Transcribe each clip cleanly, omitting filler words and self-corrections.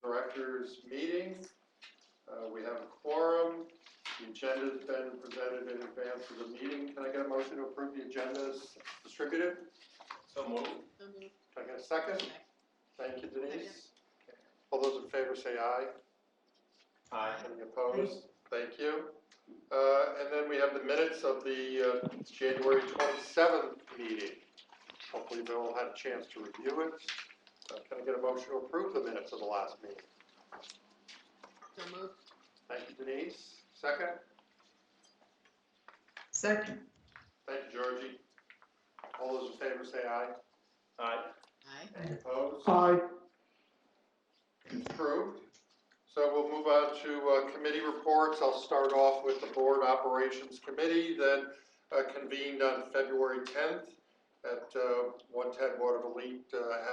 Directors meeting. We have a quorum. The agenda has been presented in advance of the meeting. Can I get a motion to approve the agenda as distributed? So moved. Can I get a second? Thank you, Denise. All those in favor say aye. Aye. Any opposed? Thank you. And then we have the minutes of the January 27th meeting. Hopefully they all had a chance to review it. Can I get a motion to approve the minutes of the last meeting? So moved. Thank you, Denise. Second? Second. Thank you, Georgie. All those in favor say aye. Aye. Aye. Any opposed? Aye. Approved. So we'll move on to committee reports. I'll start off with the Board Operations Committee that convened on February 10th at 110 Waterville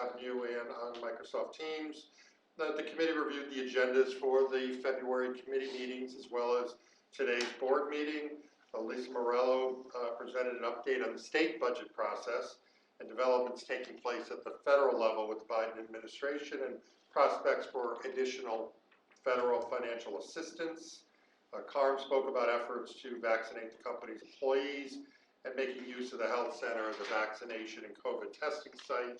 Avenue and on Microsoft Teams. The committee reviewed the agendas for the February committee meetings as well as today's board meeting. Lisa Morello presented an update on the state budget process and developments taking place at the federal level with the Biden administration and prospects for additional federal financial assistance. Carm spoke about efforts to vaccinate the company's employees and making use of the health center as a vaccination and COVID testing site.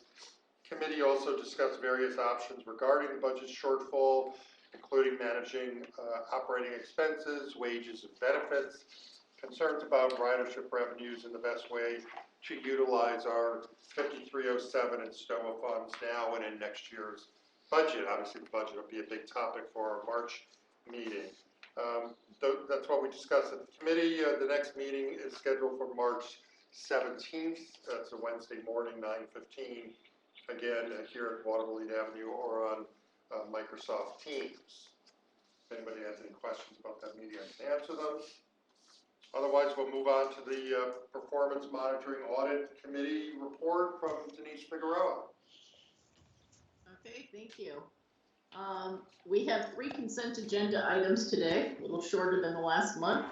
Committee also discussed various options regarding the budget shortfall, including managing operating expenses, wages, and benefits, concerns about ridership revenues and the best way to utilize our 5307 and STOA funds now and in next year's budget. Obviously, the budget will be a big topic for our March meeting. That's what we discussed at the committee. The next meeting is scheduled for March 17th. That's a Wednesday morning, 9:15. Again, here at Waterville Avenue or on Microsoft Teams. If anybody has any questions about that meeting, I can answer them. Otherwise, we'll move on to the Performance Monitoring Audit Committee report from Denise Figueroa. Okay, thank you. We have 3 consent agenda items today, a little shorter than the last month.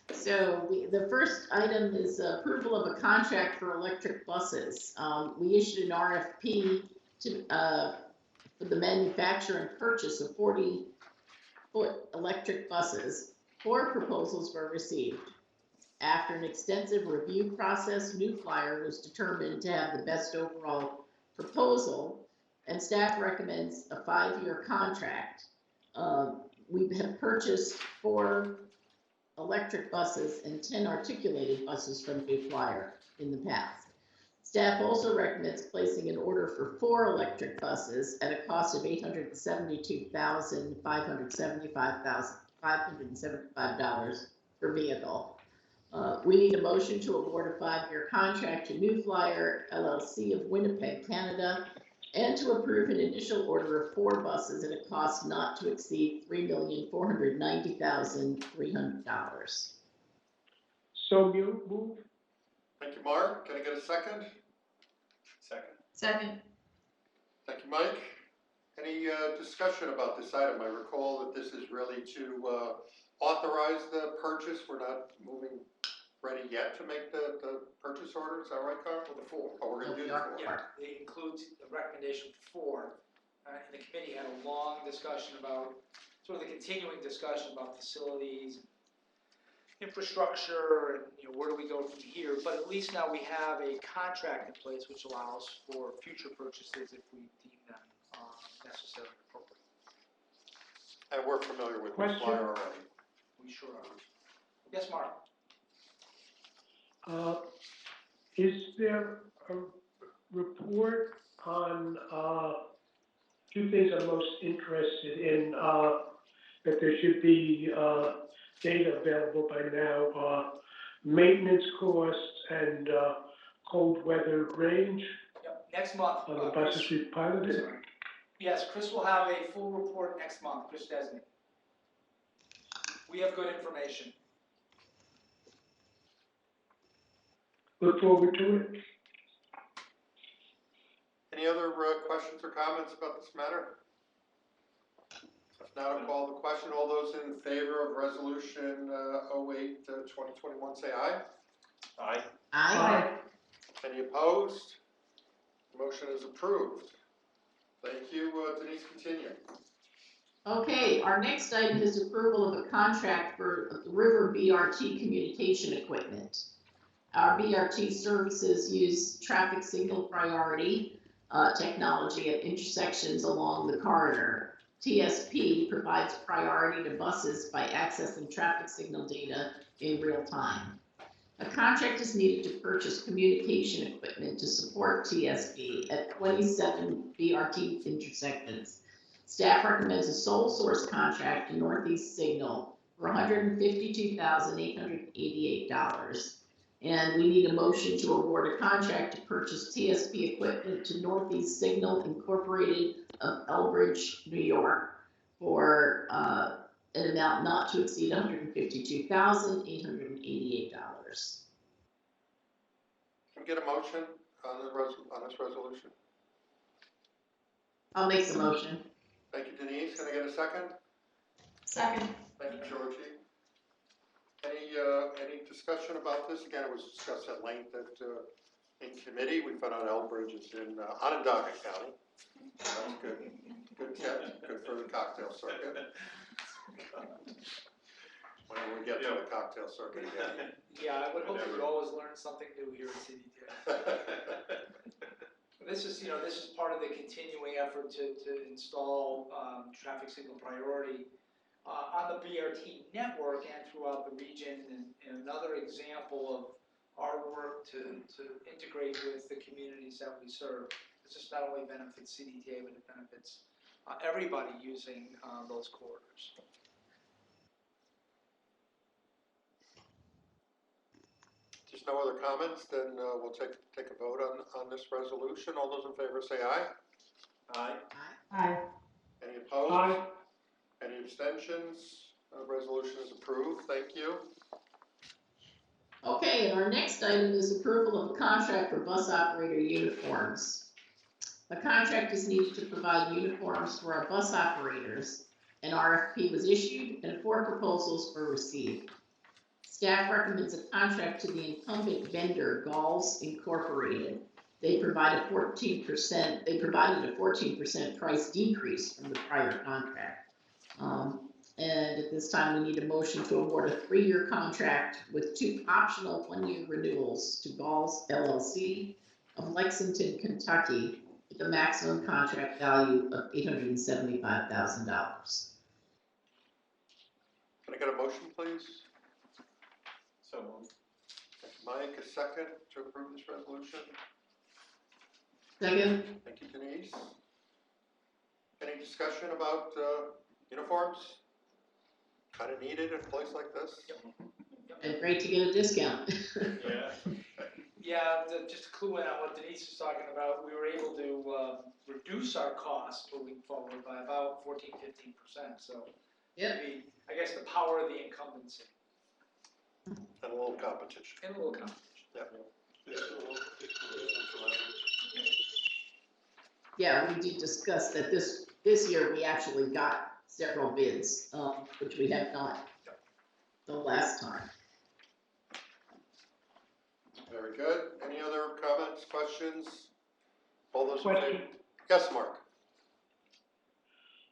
The first item is approval of a contract for electric buses. We issued an RFP for the manufacture and purchase of 40-foot electric buses. 4 proposals were received. After an extensive review process, New Flyer was determined to have the best overall proposal, and staff recommends a 5-year contract. We have purchased 4 electric buses and 10 articulated buses from New Flyer in the past. Staff also recommends placing an order for 4 electric buses at a cost of $872,575 per vehicle. We need a motion to award a 5-year contract to New Flyer LLC of Winnipeg, Canada, and to approve an initial order of 4 buses at a cost not to exceed $3,490,300. So move. Thank you, Mark. Can I get a second? Second. Second. Thank you, Mike. Any discussion about this item? I recall that this is really to authorize the purchase. We're not ready yet to make the purchase order. Is that right, Carl? For the 4. Oh, we're going to do the 4. Yeah, it includes the recommendation for 4. And the committee had a long discussion about, sort of the continuing discussion about facilities, infrastructure, and where do we go from here. But at least now we have a contract in place which allows for future purchases if we deem them necessary and appropriate. And we're familiar with Question? the flyer already. We sure are. Yes, Mark? Is there a report on 2 things I'm most interested in, that there should be data available by now, maintenance costs and cold weather range Yep. Next month. on the buses we've piloted? Yes, Chris will have a full report next month, Chris Desney. We have good information. Look forward to it. Any other questions or comments about this matter? If not, I'll call the question. All those in favor of Resolution 08-2021 say aye. Aye. Aye. Any opposed? The motion is approved. Thank you. Denise, continue. Okay, our next item is approval of a contract for river BRT communication equipment. Our BRT services use traffic signal priority technology at intersections along the corridor. TSP provides priority to buses by accessing traffic signal data in real time. A contract is needed to purchase communication equipment to support TSP at 27 BRT intersections. Staff recommends a sole source contract to Northeast Signal for $152,888. And we need a motion to award a contract to purchase TSP equipment to Northeast Signal Incorporated of Elbridge, New York for an amount not to exceed $152,888. Can we get a motion on this resolution? I'll make the motion. Thank you, Denise. Can I get a second? Second. Thank you, Georgie. Any discussion about this? Again, it was discussed at length in committee. We found out Elbridge is in Onondaga County. That's good. Good catch. Good for the cocktail circuit. Whenever we get to the cocktail circuit again. Yeah, I would hope we would always learn something new here at CDT. This is part of the continuing effort to install traffic signal priority on the BRT network and throughout the region, and another example of our work to integrate with the communities that we serve. This not only benefits CDTA, but it benefits everybody using those corridors. There's no other comments, then we'll take a vote on this resolution. All those in favor say aye. Aye. Aye. Any opposed? Aye. Any abstentions? Resolution is approved. Thank you. Okay, and our next item is approval of a contract for bus operator uniforms. A contract is needed to provide uniforms for our bus operators. An RFP was issued and 4 proposals were received. Staff recommends a contract to the incumbent vendor, Gulls Incorporated. They provided a 14% price decrease from the prior contract. And at this time, we need a motion to award a 3-year contract with 2 optional 1-year renewals to Gulls LLC of Lexington, Kentucky, with a maximum contract value of $875,000. Can I get a motion, please? So moved. Mike, a second to approve this resolution. Second. Thank you, Denise. Any discussion about uniforms? Kind of needed in a place like this? And great to get a discount. Yeah. Yeah, just to clue in on what Denise was talking about, we were able to reduce our costs moving forward by about 14–15%. So, Yep. I guess the power of the incumbency And a little competition. and a little competition. Yeah, we did discuss that this year we actually got several bids, which we have not the last time. Very good. Any other comments, questions? All those in Question. favor? Yes, Mark.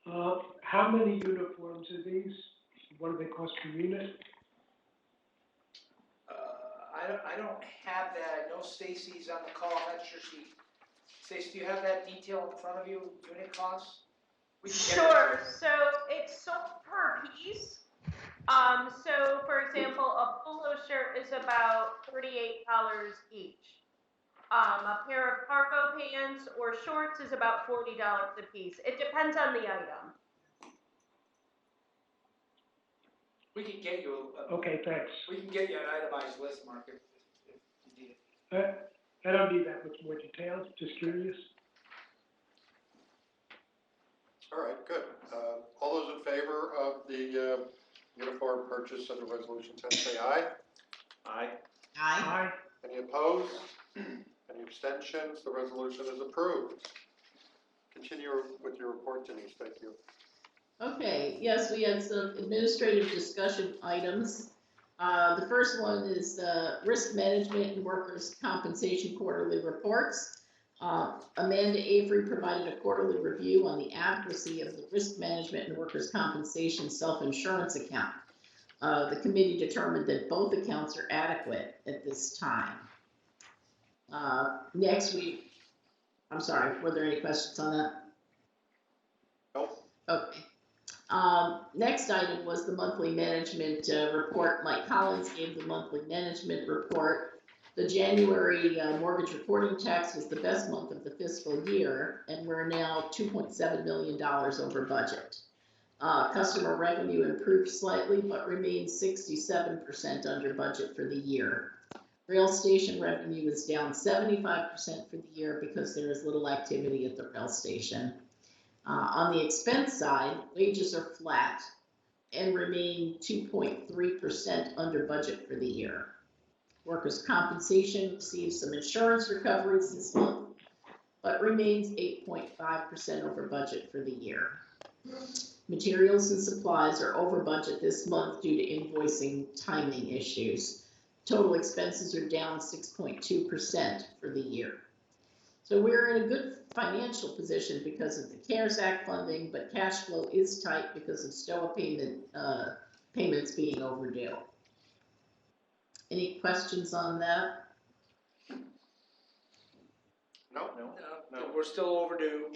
How many uniforms are these? What do they cost per unit? I don't have that. I know Stacy's on the call. I'm not sure she. Stacy, do you have that detail in front of you? Unit costs? We can get it. Sure. So it's sold per piece. So for example, a polo shirt is about $38 each. A pair of cargo pants or shorts is about $40 a piece. It depends on the item. We can get you Okay, thanks. we can get you an itemized list, Mark, if you need it. I don't need that much more detail, just curious. All right, good. All those in favor of the uniform purchase under Resolution 10 say aye. Aye. Aye. Aye. Any opposed? Any abstentions? The resolution is approved. Continue with your report, Denise. Thank you. Okay, yes, we had some administrative discussion items. The first one is risk management and workers' compensation quarterly reports. Amanda Avery provided a quarterly review on the adequacy of the risk management and workers' compensation self-insurance account. The committee determined that both accounts are adequate at this time. Next week, I'm sorry, were there any questions on that? Nope. Okay. Next item was the monthly management report. Mike Collins gave the monthly management report. The January mortgage reporting tax was the best month of the fiscal year, and we're now $2.7 million over budget. Customer revenue improved slightly, but remains 67% under budget for the year. Rail station revenue is down 75% for the year because there is little activity at the rail station. On the expense side, wages are flat and remain 2.3% under budget for the year. Workers' compensation receives some insurance recoveries this month, but remains 8.5% over budget for the year. Materials and supplies are over budget this month due to invoicing timing issues. Total expenses are down 6.2% for the year. So we're in a good financial position because of the CARES Act funding, but cash flow is tight because of STOA payments being overdue. Any questions on that? No? No, we're still overdue.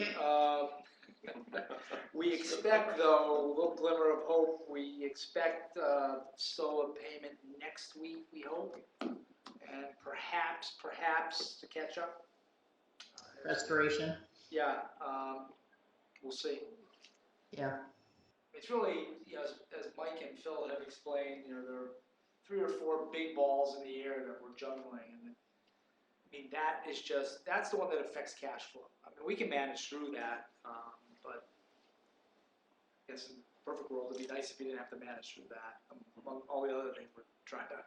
We expect, though, a little glimmer of hope, we expect SOA payment next week, we hope, and perhaps to catch up. Restoration? Yeah, we'll see. Yeah. It's really, you know, as Mike and Phil have explained, you know, there are 3 or 4 big balls in the air that we're juggling, and I mean, that's the one that affects cash flow. I mean, we can manage through that, but I guess in the perfect world, it'd be nice if we didn't have to manage through that, among all the other things we're trying to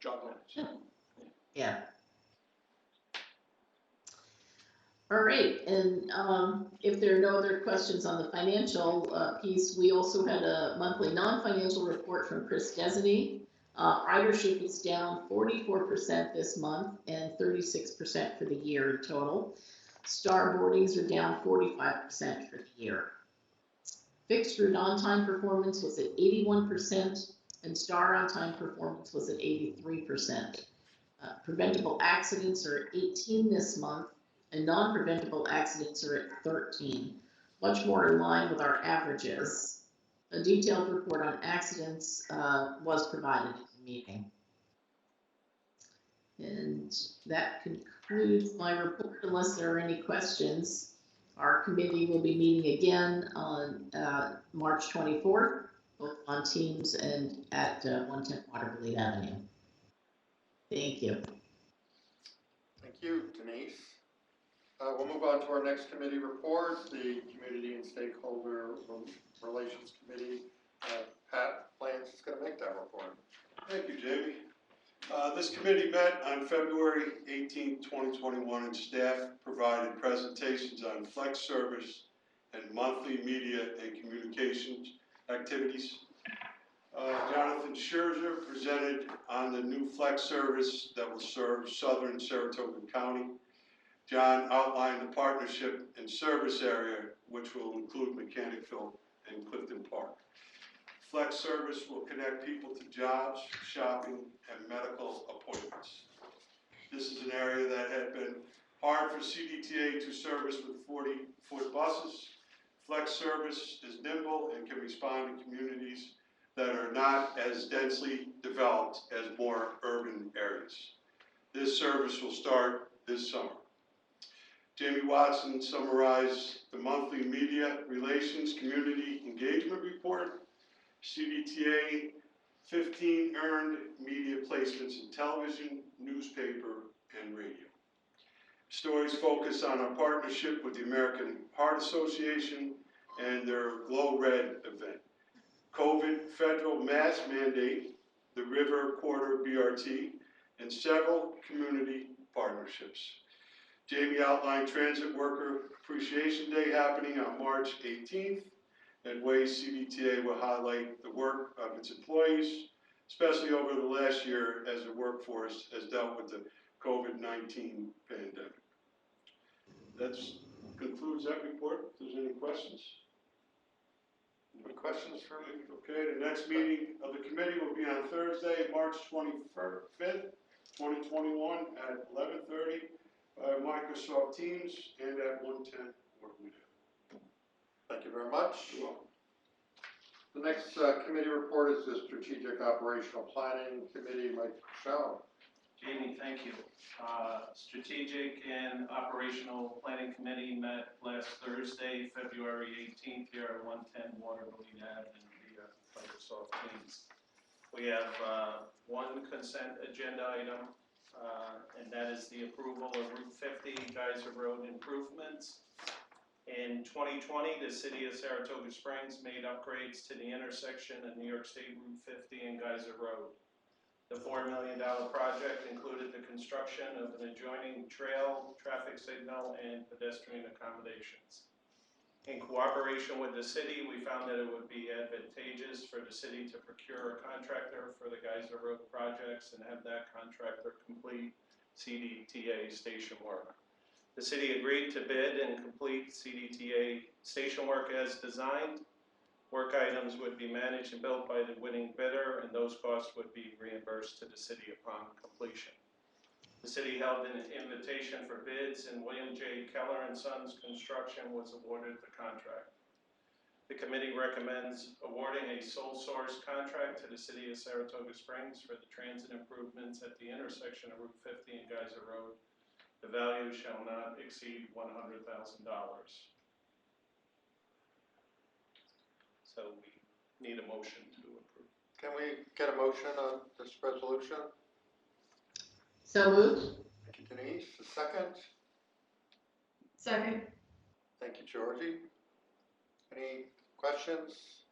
juggle. Yeah. All right, and if there are no other questions on the financial piece, we also had a monthly non-financial report from Chris Desney. Ridership is down 44% this month and 36% for the year in total. Star boardings are down 45% for the year. Fixed route on-time performance was at 81%, and Star on-time performance was at 83%. Preventable accidents are at 18 this month, and non-preventable accidents are at 13, much more in line with our averages. A detailed report on accidents was provided at the meeting. And that concludes my report, unless there are any questions. Our committee will be meeting again on March 24th, both on Teams and at 110 Waterville Avenue. Thank you. Thank you, Denise. We'll move on to our next committee report, the Community and Stakeholder Relations Committee. Pat Lance is going to make that report. Thank you, Jamie. This committee met on February 18, 2021, and staff provided presentations on flex service and monthly media and communications activities. Jonathan Scherzer presented on the new flex service that will serve southern Saratoga County. John outlined the partnership and service area, which will include Mechanicville and Clifton Park. Flex service will connect people to jobs, shopping, and medical appointments. This is an area that had been hard for CDTA to service with 40-foot buses. Flex service is nimble and can respond to communities that are not as densely developed as more urban areas. This service will start this summer. Jamie Watson summarized the monthly media relations community engagement report. CDTA 15 earned media placements in television, newspaper, and radio. Stories focus on our partnership with the American Heart Association and their Glow Red event. COVID federal mask mandate, the River Quarter BRT, and several community partnerships. Jamie outlined Transit Worker Appreciation Day happening on March 18th, and ways CDTA will highlight the work of its employees, especially over the last year as the workforce has dealt with the COVID-19 pandemic. That's concludes that report. If there's any questions? Any questions for me? Okay, the next meeting of the committee will be on Thursday, March 25th, 2021 at 11:30 by Microsoft Teams and at 110 Ward Meeting. Thank you very much. You're welcome. The next committee report is the Strategic Operational Planning Committee. Mike Michelle. Jamie, thank you. Strategic and Operational Planning Committee met last Thursday, February 18th, here at 110 Waterloo Ave in the Microsoft Teams. We have one consent agenda item, and that is the approval of Route 50 Geyser Road improvements. In 2020, the city of Saratoga Springs made upgrades to the intersection of New York State Route 50 and Geyser Road. The $4 million project included the construction of an adjoining trail, traffic signal, and pedestrian accommodations. In cooperation with the city, we found that it would be advantageous for the city to procure a contractor for the Geyser Road projects and have that contractor complete CDTA station work. The city agreed to bid and complete CDTA station work as designed. Work items would be managed and built by the winning bidder, and those costs would be reimbursed to the city upon completion. The city held an invitation for bids, and William J. Keller & Sons Construction was awarded the contract. The committee recommends awarding a sole source contract to the city of Saratoga Springs for the transit improvements at the intersection of Route 50 and Geyser Road. The value shall not exceed $100,000. So we need a motion to approve. Can we get a motion on this resolution? So moved. Thank you, Denise. A second? Second. Thank you, Georgie. Any questions?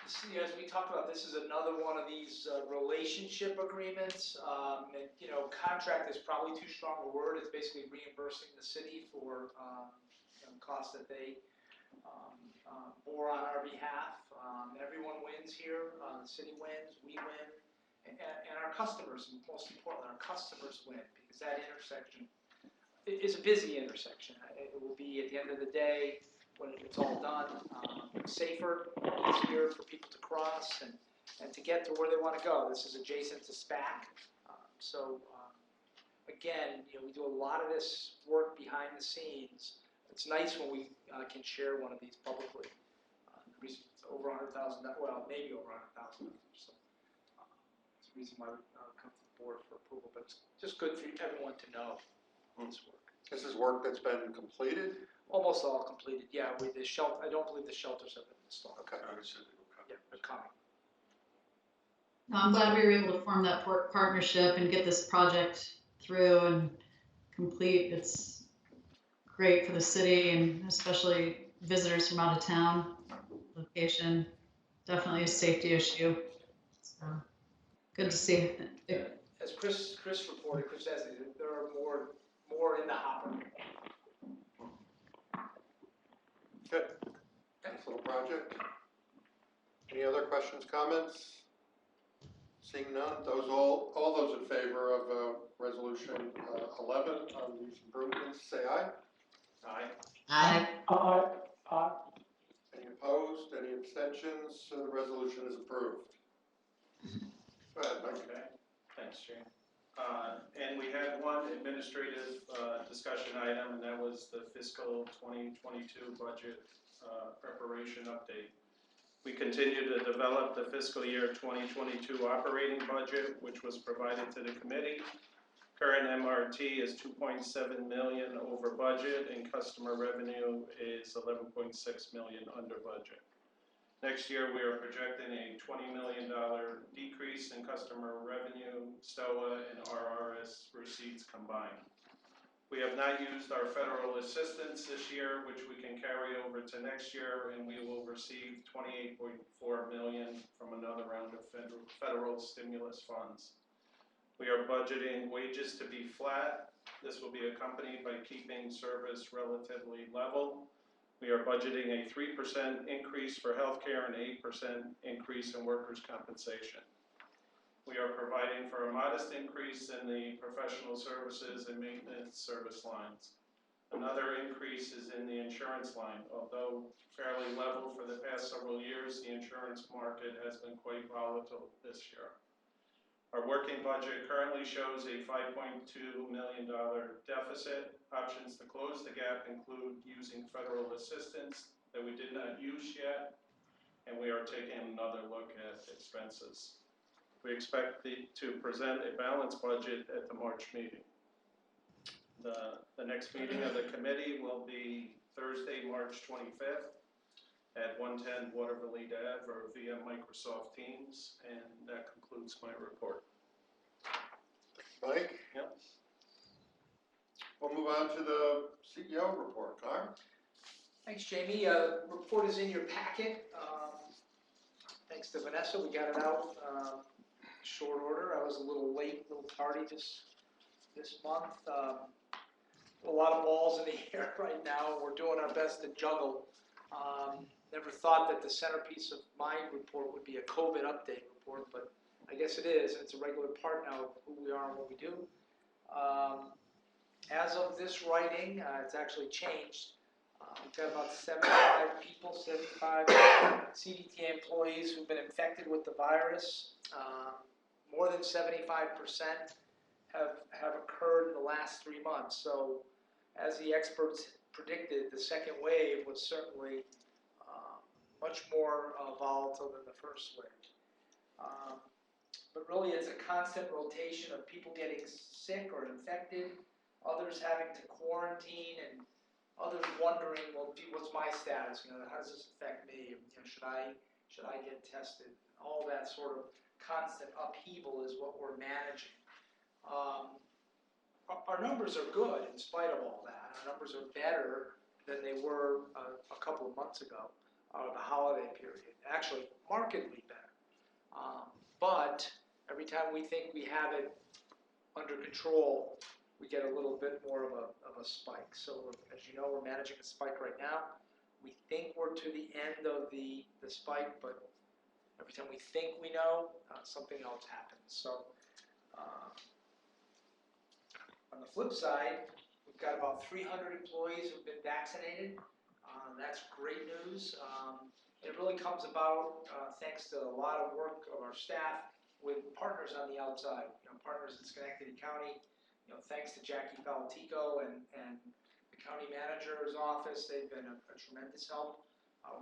As we talked about, this is another one of these relationship agreements. And, contract is probably too strong a word. It's basically reimbursing the city for costs that they bore on our behalf. Everyone wins here. The city wins, we win, and our customers, and most importantly, our customers win, because that intersection is a busy intersection. It will be, at the end of the day, when it's all done, safer, easier for people to cross and to get to where they want to go. This is adjacent to SPAC. Again, we do a lot of this work behind the scenes. It's nice when we can share one of these publicly. The reason it's over $100,000, well, maybe over $100,000. So it's the reason why we come to the board for approval. But it's just good for everyone to know this work. This is work that's been completed? Almost all completed, yeah. With the shelter, I don't believe the shelters have been installed. Okay. Yeah, they're coming. No, I'm glad we were able to form that partnership and get this project through and complete. It's great for the city and especially visitors from out of town. Location, definitely a safety issue. So good to see. As Chris reported, Chris says there are more in the hopper. Good. Nice little project. Any other questions, comments? Seeing none, all those in favor of resolution 11 on these improvements, say aye. Aye. Aye. Aye. Any opposed, any abstentions? So the resolution is approved. Go ahead, Mike. Okay, thanks, Jane. And we had one administrative discussion item, and that was the fiscal 2022 budget preparation update. We continue to develop the fiscal year 2022 operating budget, which was provided to the committee. Current MRT is $2.7 million over budget, and customer revenue is $11.6 million under budget. Next year, we are projecting a $20 million decrease in customer revenue, STOA, and RRS receipts combined. We have not used our federal assistance this year, which we can carry over to next year, and we will receive $28.4 million from another round of federal stimulus funds. We are budgeting wages to be flat. This will be accompanied by keeping service relatively level. We are budgeting a 3% increase for healthcare and 8% increase in workers' compensation. We are providing for a modest increase in the professional services and maintenance service lines. Another increase is in the insurance line. Although fairly level for the past several years, the insurance market has been quite volatile this year. Our working budget currently shows a $5.2 million deficit. Options to close the gap include using federal assistance that we did not use yet, and we are taking another look at expenses. We expect to present a balanced budget at the March meeting. The next meeting of the committee will be Thursday, March 25th at 110 Waterville Ave or via Microsoft Teams, and that concludes my report. Mike? Yep. We'll move on to the CEO report. Carm? Thanks, Jamie. Report is in your packet. Thanks to Vanessa, we got it out short order. I was a little late, a little tardy this month. A lot of balls in the air right now. We're doing our best to juggle. Never thought that the centerpiece of my report would be a COVID update report, but I guess it is. It's a regular part now of who we are and what we do. As of this writing, it's actually changed. We've got about 75 people, 75 CDTA employees who've been infected with the virus. More than 75% have occurred in the last 3 months. So, as the experts predicted, the second wave was certainly much more volatile than the first wave. But really, it's a constant rotation of people getting sick or infected, others having to quarantine, and others wondering, well, gee, what's my status? How does this affect me? Should I get tested? All that sort of constant upheaval is what we're managing. Our numbers are good in spite of all that. Our numbers are better than they were a couple of months ago, the holiday period. Actually, markedly better. But every time we think we have it under control, we get a little bit more of a spike. So, as you know, we're managing a spike right now. We think we're to the end of the spike, but every time we think we know, something else happens. So, on the flip side, we've got about 300 employees who've been vaccinated. That's great news. It really comes about thanks to a lot of work of our staff with partners on the outside, partners in Schenectady County. Thanks to Jackie Faltico and the county manager's office, they've been a tremendous help.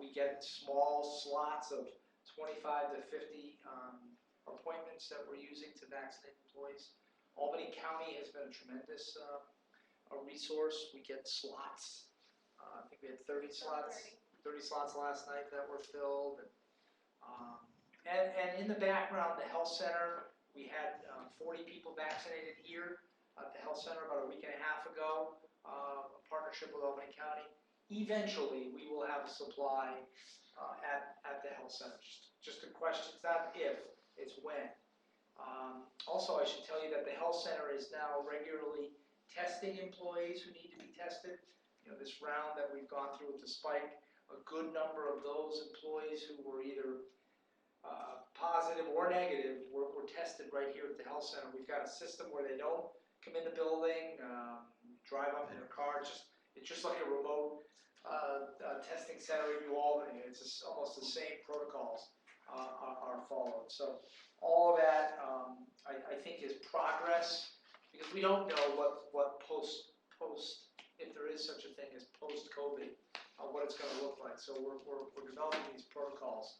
We get small slots of 25 to 50 appointments that we're using to vaccinate employees. Albany County has been a tremendous resource. We get slots. I think we had 30 slots last night that were filled. And in the background, the health center, we had 40 people vaccinated here at the health center about a week and a half ago, a partnership with Albany County. Eventually, we will have a supply at the health center. Just a question, it's not if, it's when. Also, I should tell you that the health center is now regularly testing employees who need to be tested. This round that we've gone through with the spike, a good number of those employees who were either positive or negative were tested right here at the health center. We've got a system where they don't come in the building, drive up in their car. It's just like a remote testing center in New Albany. It's almost the same protocols are followed. So all of that, I think, is progress, because we don't know what post, if there is such a thing as post-COVID, what it's going to look like. So we're developing these protocols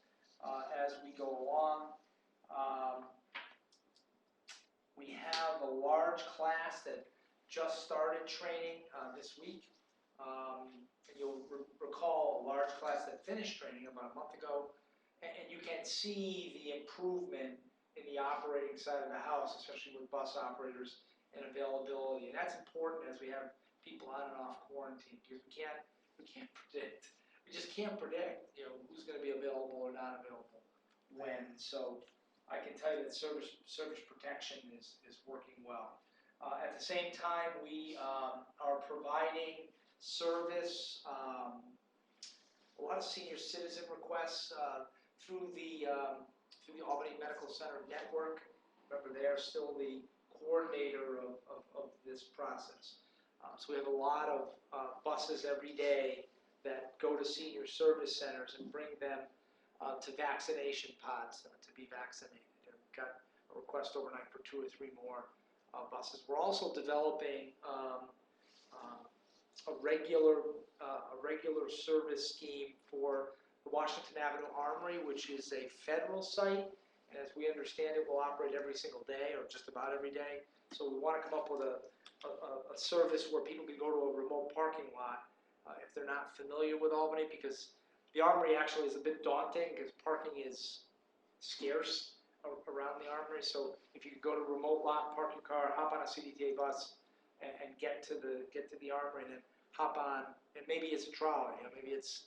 as we go along. We have a large class that just started training this week. And you'll recall a large class that finished training about a month ago. And you can see the improvement in the operating side of the house, especially with bus operators and availability. And that's important as we have people on and off quarantine, because we can't predict. We just can't predict, who's going to be available or not available when. So I can tell you that service protection is working well. At the same time, we are providing service, a lot of senior citizen requests through the Albany Medical Center network. Remember, they are still the coordinator of this process. So we have a lot of buses every day that go to senior service centers and bring them to vaccination pods to be vaccinated. And we've got a request overnight for 2 or 3 more buses. We're also developing a regular service scheme for the Washington Avenue Armory, which is a federal site. And as we understand it, will operate every single day or just about every day. So we want to come up with a service where people can go to a remote parking lot if they're not familiar with Albany, because the Armory actually is a bit daunting because parking is scarce around the Armory. So if you could go to a remote lot, park your car, hop on a CDTA bus, and get to the Armory, and then hop on, and maybe it's a trial, maybe it's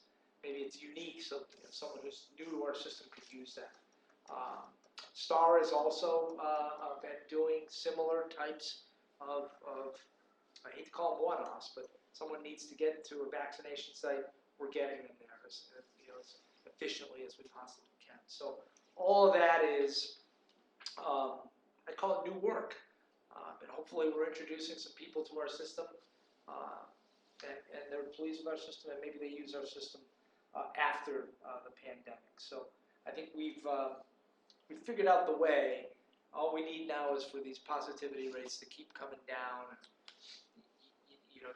unique, so someone who's new to our system could use that. Star is also been doing similar types of I hate to call them one-offs, but someone needs to get to a vaccination site, we're getting them there as efficiently as we possibly can. So all of that is, I call it new work. And hopefully we're introducing some people to our system, and they're pleased with our system, and maybe they use our system after the pandemic. So I think we've figured out the way. All we need now is for these positivity rates to keep coming down, and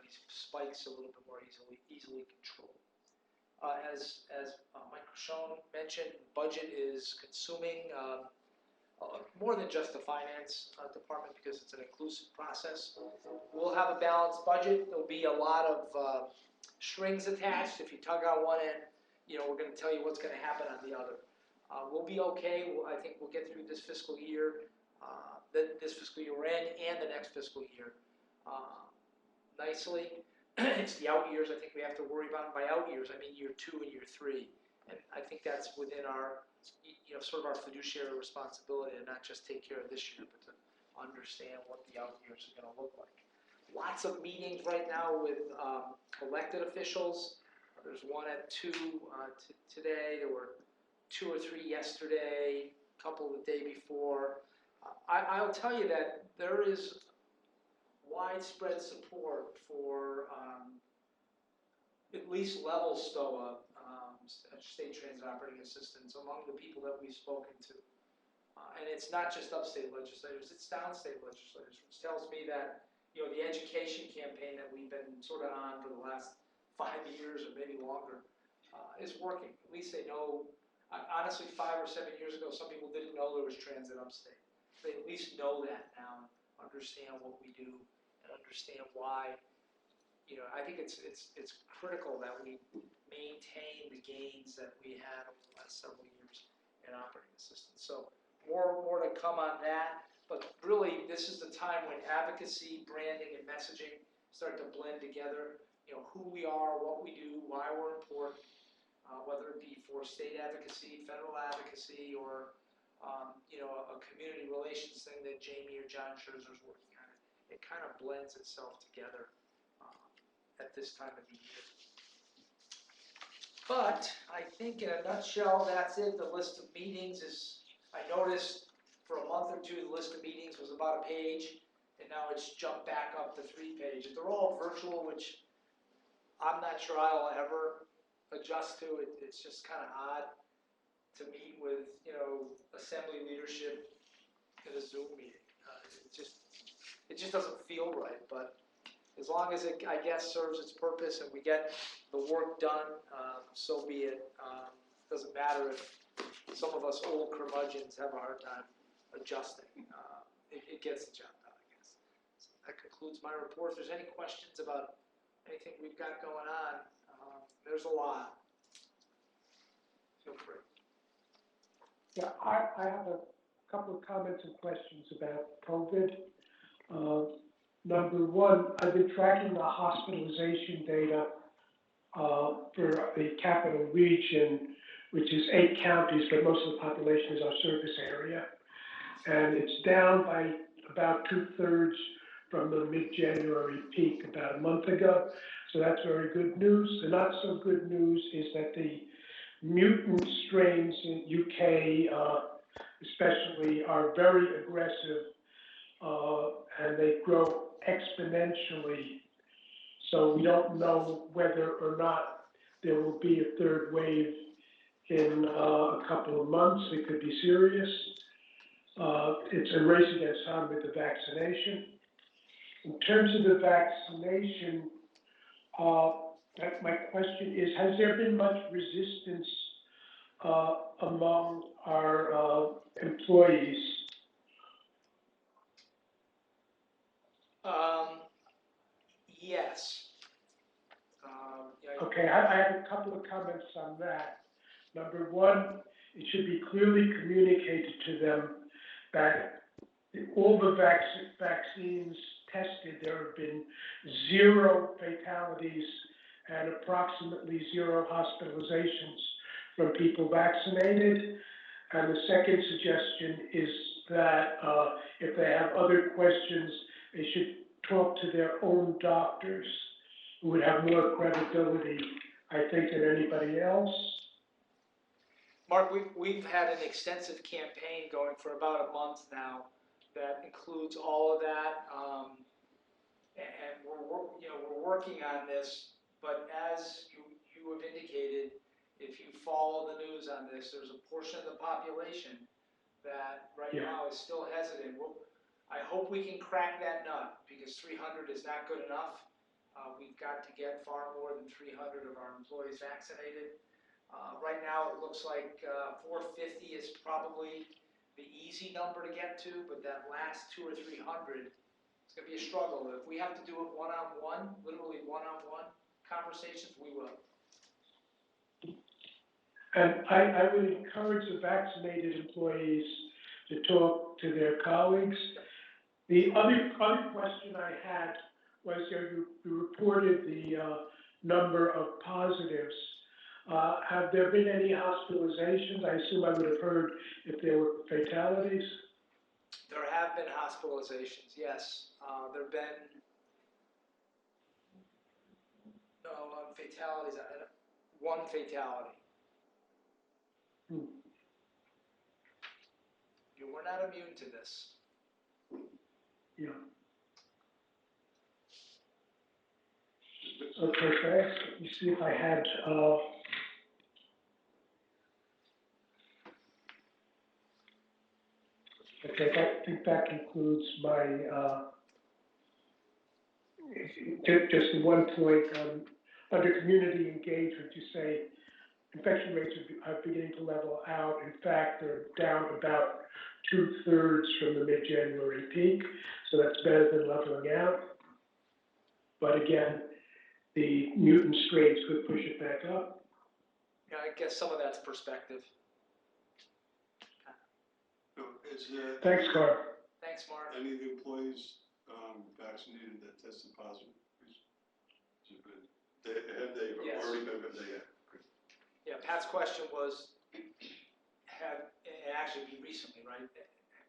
these spikes a little bit more easily controlled. As Mike Rochon mentioned, budget is consuming more than just the finance department, because it's an inclusive process. We'll have a balanced budget. There'll be a lot of strings attached. If you tug on one end, we're going to tell you what's going to happen on the other. We'll be okay. I think we'll get through this fiscal year, this fiscal year we're in, and the next fiscal year nicely. It's the out years I think we have to worry about. And by out years, I mean year 2 and year 3. And I think that's within our, sort of our fiduciary responsibility to not just take care of this year, but to understand what the out years are going to look like. Lots of meetings right now with elected officials. There's one at 2 today. There were 2 or 3 yesterday, a couple the day before. I'll tell you that there is widespread support for at least level STOA, State Transit Operating Assistance, among the people that we've spoken to. And it's not just upstate legislators, it's downstate legislators, which tells me that, the education campaign that we've been sort of on for the last 5 years or maybe longer is working. At least they know. Honestly, 5 or 7 years ago, some people didn't know there was transit upstate. They at least know that now, understand what we do, and understand why. I think it's critical that we maintain the gains that we had over the last several years in operating assistance. So more to come on that. But really, this is the time when advocacy, branding, and messaging start to blend together. Who we are, what we do, why we're important. Whether it be for state advocacy, federal advocacy, or a community relations thing that Jamie or John Scherzer's working on. It kind of blends itself together at this time of the year. But I think in a nutshell, that's it. The list of meetings is, I noticed for a month or 2, the list of meetings was about a page, and now it's jumped back up to 3 pages. They're all virtual, which I'm not sure I'll ever adjust to. It's just kind of odd to meet with, assembly leadership in a Zoom meeting. It just doesn't feel right, but as long as it, I guess, serves its purpose and we get the work done, so be it. Doesn't matter if some of us old curmudgeons have a hard time adjusting. It gets the job done, I guess. So that concludes my report. If there's any questions about anything we've got going on, there's a lot. Feel free. Yeah, I have a couple of comments and questions about COVID. Number one, I've been tracking the hospitalization data for the capital region, which is 8 counties, but most of the population is our service area. And it's down by about 2/3 from the mid-January peak about a month ago. So that's very good news. The not so good news is that the mutant strains in UK especially are very aggressive and they grow exponentially So we don't know whether or not there will be a third wave in a couple of months. It could be serious. It's a race against time with the vaccination. In terms of the vaccination, my question is, has there been much resistance among our employees? Yes. Yeah, Okay, I have a couple of comments on that. Number one, it should be clearly communicated to them that all the vaccines tested, there have been 0 fatalities and approximately 0 hospitalizations from people vaccinated. And the second suggestion is that if they have other questions, they should talk to their own doctors, who would have more credibility, I think, than anybody else. Mark, we've had an extensive campaign going for about a month now that includes all of that, and we're working on this. But as you have indicated, if you follow the news on this, there's a portion of the population that right now is still hesitant. I hope we can crack that nut, because 300 is not good enough. We've got to get far more than 300 of our employees vaccinated. Right now, it looks like 450 is probably the easy number to get to, but that last 200 or 300, it's going to be a struggle. If we have to do it one-on-one, literally one-on-one conversations, we will. And I would encourage the vaccinated employees to talk to their colleagues. The other question I had was you reported the number of positives. Have there been any hospitalizations? I assume I would have heard if there were fatalities. There have been hospitalizations, yes. There have been fatalities. One fatality. We're not immune to this. Yeah. Okay, thanks. Let me see if I had. Okay, I think that concludes my. Just one point under community engagement, you say infection rates are beginning to level out. In fact, they're down about 2/3 from the mid-January peak, so that's better than leveling out. But again, the mutant strains could push it back up. Yeah, I guess some of that's perspective. Thanks, Carl. Thanks, Mark. Any of the employees vaccinated that tested positive? Have they Yes. already been, Yeah, Pat's question was, and actually be recently, right?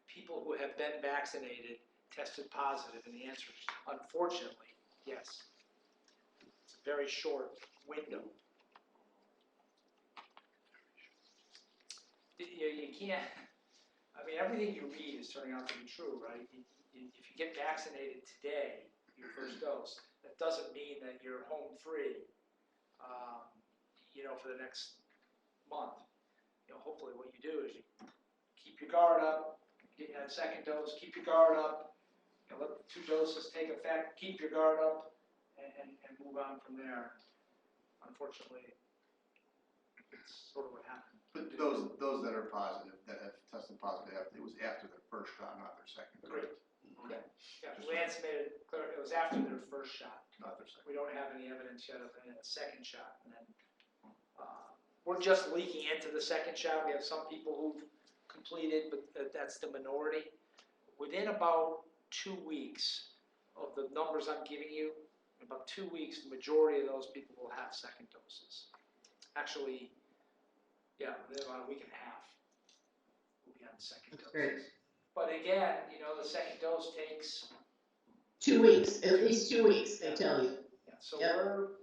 People who have been vaccinated tested positive, and the answer is, unfortunately, yes. It's a very short window. You can't, I mean, everything you read is turning out to be true, right? If you get vaccinated today, your first dose, that doesn't mean that you're home free, for the next month. Hopefully what you do is you keep your guard up, get that second dose, keep your guard up, let the 2 doses take effect, keep your guard up, and move on from there. Unfortunately, it's sort of what happened. But those that are positive, that have tested positive, it was after their first shot, not their second. Great. Okay. Yeah, Lance made it clear, it was after their first shot. Not their second. We don't have any evidence yet of a second shot. And then we're just leaking into the second shot. We have some people who've completed, but that's the minority. Within about 2 weeks of the numbers I'm giving you, in about 2 weeks, the majority of those people will have second doses. Actually, yeah, within about a week and a half, we'll be on the second dose. Great. But again, the second dose takes 2 weeks, at least 2 weeks, they tell you. Yeah, so Yep.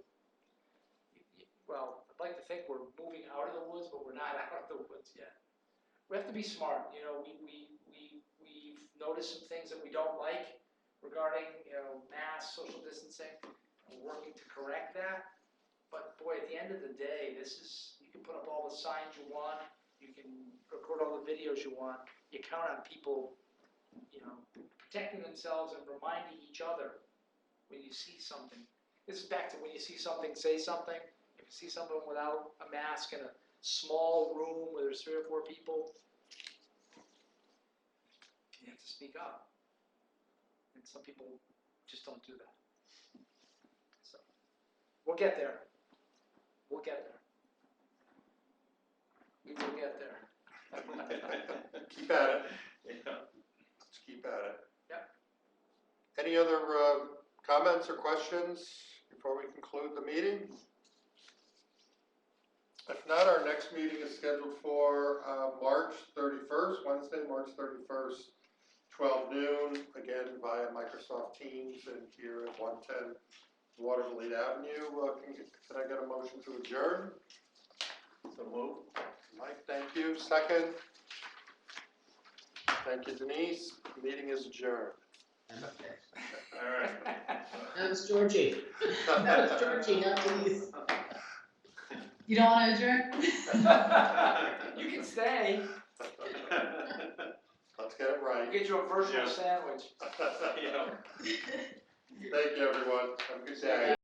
I'd like to think we're moving out of the woods, but we're not out of the woods yet. We have to be smart. We've noticed some things that we don't like regarding, mass social distancing. we're working to correct that. But boy, at the end of the day, you can put up all the signs you want, you can record all the videos you want, you count on people, protecting themselves and reminding each other when you see something. This is back to when you see something, say something. If you see someone without a mask in a small room where there's 3 or 4 people, you have to speak up. And some people just don't do that. So, we'll get there. We'll get there. We will get there. Keep at it. Yeah. Let's keep at it. Yep. Any other comments or questions before we conclude the meeting? If not, our next meeting is scheduled for March 31st, Wednesday, March 31st, 12 noon, again via Microsoft Teams and here at 110 Waterville Avenue. Can I get a motion to adjourn? So move. Mike, thank you. Second? Thank you, Denise. Meeting is adjourned. All right. That was Georgie. That was Georgie, not Denise. You don't want to adjourn? You can stay. Let's get it right. Get you a virtual Yeah. sandwich. Yeah. Thank you, everyone. Have a good day.